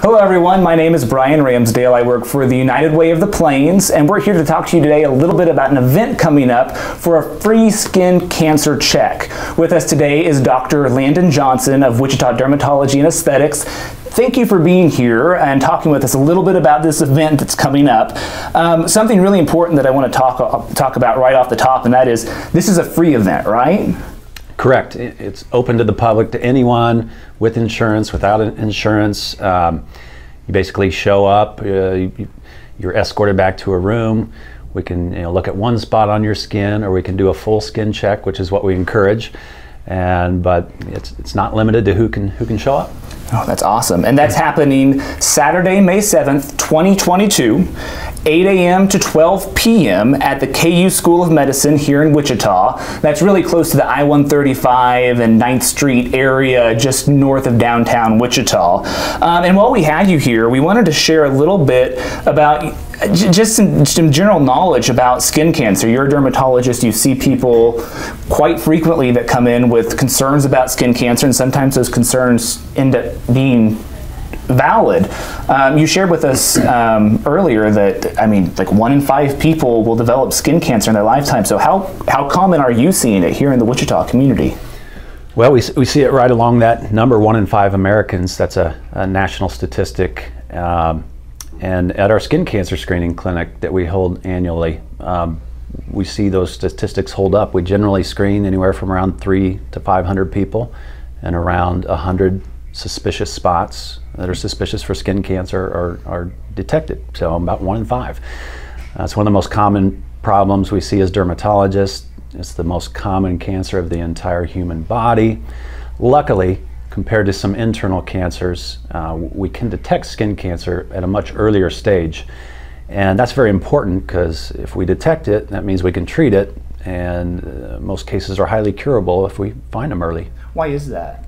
Hello everyone, my name is Brian Ramsdale. I work for the United Way of the Plains, and we're here to talk to you today a little bit about an event coming up for a free skin cancer check. With us today is Dr. Landon Johnson of Wichita Dermatology Aesthetics. Thank you for being here and talking with us a little bit about this event that's coming up. Something really important that I want to talk about right off the top, and that is this is a free event, right? Correct. It's open to the public, to anyone with insurance, without insurance. You basically show up, you're escorted back to a room. We can look at one spot on your skin, or we can do a full skin check, which is what we encourage. But it's not limited to who can show up. Oh, that's awesome. And that's happening Saturday, May 7th, 2022, 8 a.m. to 12 p.m. at the KU School of Medicine here in Wichita. That's really close to the I-135 and 9th Street area, just north of downtown Wichita. And while we had you here, we wanted to share a little bit about just some general knowledge about skin cancer. You're a dermatologist. You see people quite frequently that come in with concerns about skin cancer, and sometimes those concerns end up being valid. You shared with us earlier that, like 1 in 5 people will develop skin cancer in their lifetime. So how common are you seeing it here in the Wichita community? Well, we see it right along that number, 1 in 5 Americans. That's a national statistic. And at our skin cancer screening clinic that we hold annually, we see those statistics hold up. We generally screen anywhere from around 300 to 500 people, and around 100 suspicious spots that are suspicious for skin cancer are detected. So about 1 in 5. It's one of the most common problems we see as dermatologists. It's the most common cancer of the entire human body. Luckily, compared to some internal cancers, we can detect skin cancer at a much earlier stage. And that's very important, because if we detect it, that means we can treat it, and most cases are highly curable if we find them early. Why is that?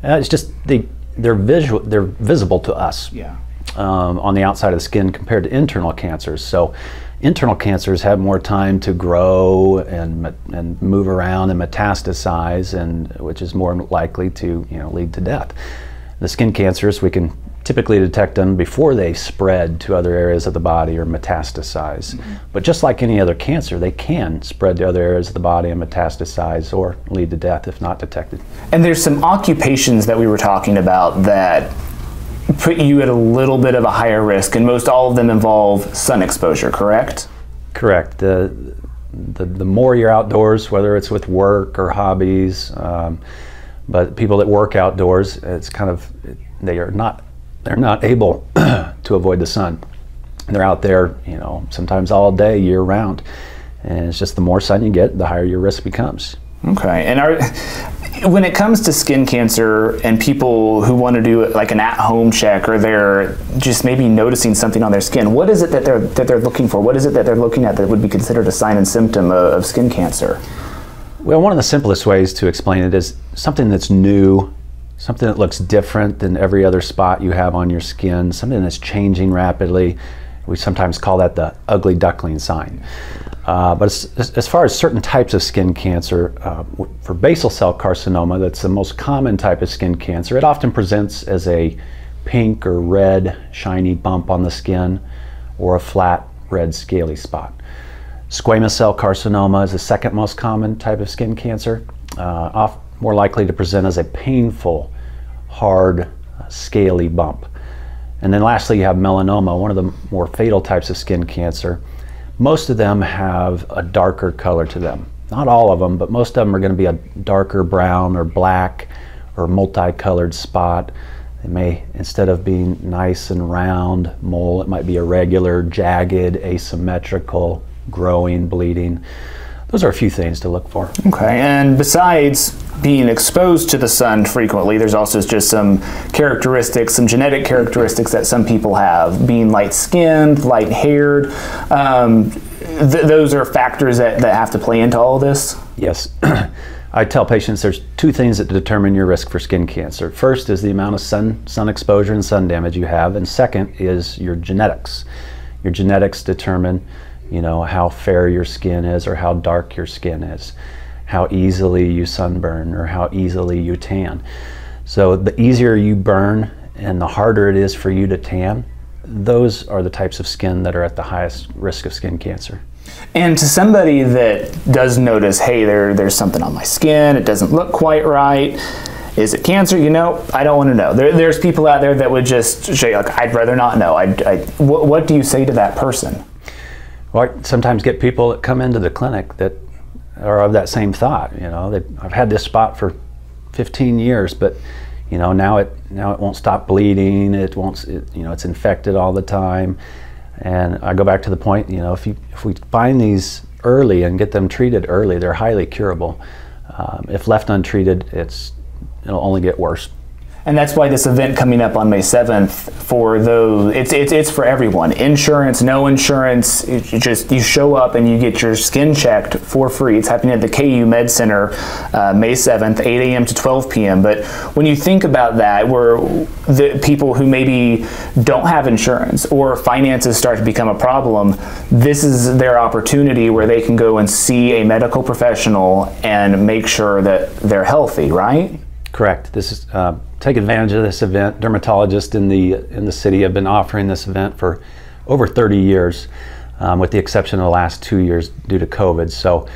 It's just they're visible to us, yeah, on the outside of the skin compared to internal cancers. So internal cancers have more time to grow and move around and metastasize, and which is more likely to lead to death. The skin cancers, we can typically detect them before they spread to other areas of the body or metastasize. Mm-hmm. But just like any other cancer, they can spread to other areas of the body and metastasize or lead to death if not detected. And there's some occupations that we were talking about that put you at a little bit of a higher risk, and most all of them involve sun exposure, correct? Correct. The more you're outdoors, whether it's with work or hobbies, but people that work outdoors, it's kind of, they're not able to avoid the sun. They're out there, sometimes all day, year round, and it's just the more sun you get, the higher your risk becomes. Okay. And when it comes to skin cancer and people who want to do like an at-home check, or they're just maybe noticing something on their skin, what is it that they're looking for? What is it that they're looking at that would be considered a sign and symptom of skin cancer? Well, one of the simplest ways to explain it is something that's new, something that looks different than every other spot you have on your skin, something that's changing rapidly. We sometimes call that the ugly duckling sign. But as far as certain types of skin cancer, for basal cell carcinoma, that's the most common type of skin cancer. It often presents as a pink or red shiny bump on the skin, or a flat red scaly spot. Squamous cell carcinoma is the second most common type of skin cancer, more likely to present as a painful, hard, scaly bump. And then lastly, you have melanoma, one of the more fatal types of skin cancer. Most of them have a darker color to them. Not all of them, but most of them are going to be a darker brown or black or multicolored spot. They may, instead of being nice and round mole, it might be irregular, jagged, asymmetrical, growing, bleeding. Those are a few things to look for. Okay, and besides being exposed to the sun frequently, there's also just some characteristics, some genetic characteristics that some people have. Being light-skinned, light-haired, those are factors that have to play into all of this? Yes. I tell patients there's 2 things that determine your risk for skin cancer. First is the amount of sun exposure and sun damage you have, and second is your genetics. Your genetics determine how fair your skin is or how dark your skin is, how easily you sunburn or how easily you tan. So the easier you burn and the harder it is for you to tan, those are the types of skin that are at the highest risk of skin cancer. And to somebody that does notice, hey, there's something on my skin, it doesn't look quite right, is it cancer? You know, I don't want to know. There's people out there that would just say, like, I'd rather not know. What do you say to that person? Well, I sometimes get people that come into the clinic that are of that same thought. You know, I've had this spot for 15 years, but you know, now it won't stop bleeding. It won't. You know, it's infected all the time. And I go back to the point. You know, if we find these early and get them treated early, they're highly curable. If left untreated, it'll only get worse. And that's why this event coming up on May 7th, for those, it's for everyone. Insurance, no insurance, you show up and you get your skin checked for free. It's happening at the KU Med Center, May 7th, 8 a.m. to 12 p.m. But when you think about that, where the people who maybe don't have insurance or finances start to become a problem, this is their opportunity where they can go and see a medical professional and make sure that they're healthy, right? Correct. This is take advantage of this event. Dermatologists in the city have been offering this event for over 30 years, with the exception of the last 2 years due to COVID. So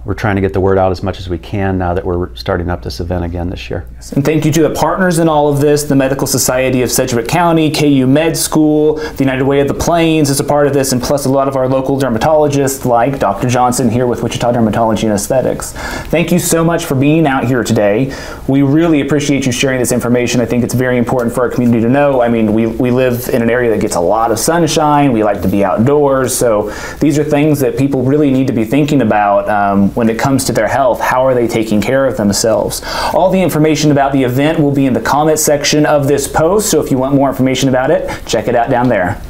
we're trying to get the word out as much as we can now that we're starting up this event again this year. And thank you to the partners in all of this, the Medical Society of Sedgwick County, KU Med School, the United Way of the Plains is a part of this, and plus a lot of our local dermatologists like Dr. Johnson here with Wichita Dermatology and Aesthetics. Thank you so much for being out here today. We really appreciate you sharing this information. I think it's very important for our community to know. I mean, we live in an area that gets a lot of sunshine. We like to be outdoors. So these are things that people really need to be thinking about when it comes to their health. How are they taking care of themselves? All the information about the event will be in the comment section of this post, so if you want more information about it, check it out down there.